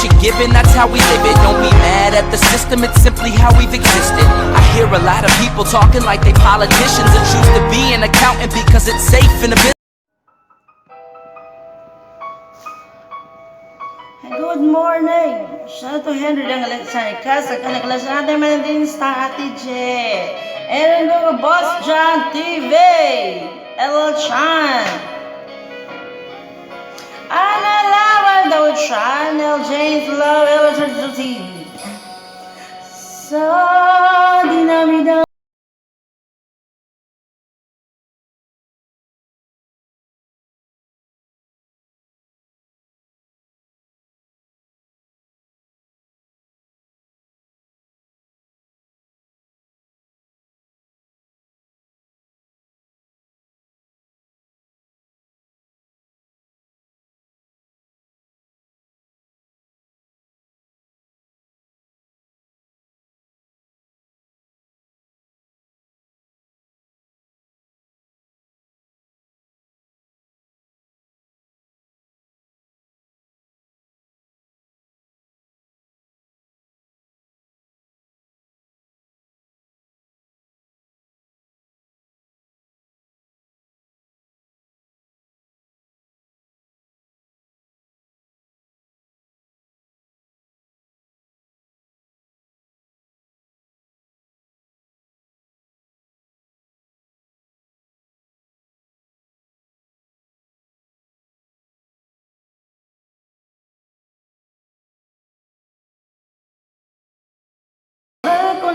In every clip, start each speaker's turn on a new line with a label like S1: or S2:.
S1: you're given, that's how we live it. Don't be mad at the system, it's simply how we've existed. I hear a lot of people talking like they politicians and choose to be an accountant because it's safe in the business.
S2: Good morning! Shout out to Henry ng Alexander Casa, kanakalas natin manandin sa Ate J. And ang Boss John TV, Ella Chan. Analawan daw channel, James Love, Ella Chan TV. Sa dinamida.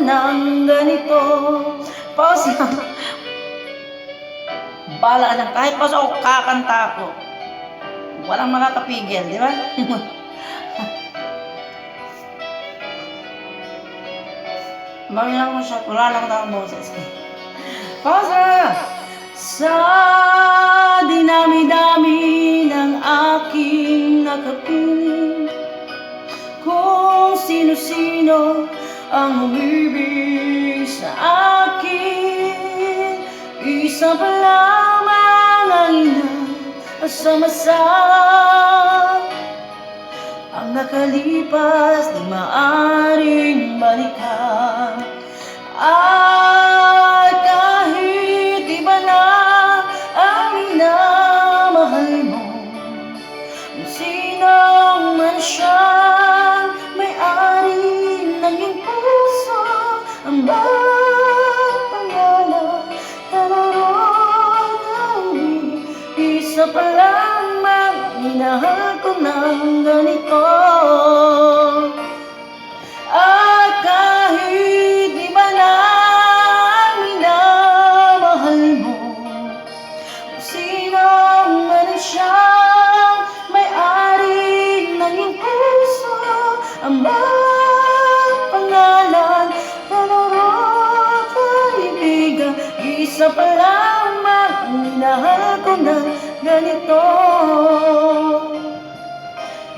S2: Ng ganito. Pause na. Bala na. Kahit pause ako, kakanta ako. Walang makakapigil, di ba? Bagay lang mo siya. Wala lang akong boses. Pause na. Sa dinami-dami ng aking nakapiling, kung sino-sino ang umibig sa akin, isa pa lamang ang ina ang nakalipas di maaring balikan. At kahit iba na ang minamahal mo, kung sino man siyang may-ari ng iyong puso, ang bawat pangalan, talaroon ang isa pa lamang minahal ko ng ganito. At kahit iba na ang minamahal mo, kung sino man siyang may-ari ng iyong puso, ang bawat pangalan, talaroon kaibigan, isa pa lamang minahal ko ng ganito.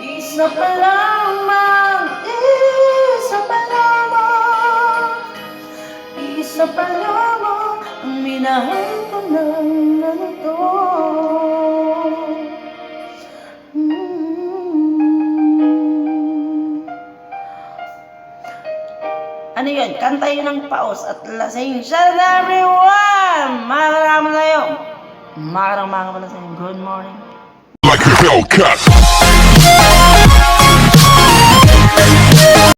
S2: Isa pa lamang, isa pa lamang, isa pa lamang ang minahal ko ng ganito. Ano yun? Kanta yun ng paus at lasing. Shout out everyone! Maraming kayo. Maraming pala sa inyo. Good morning.
S3: Like a Hellcat.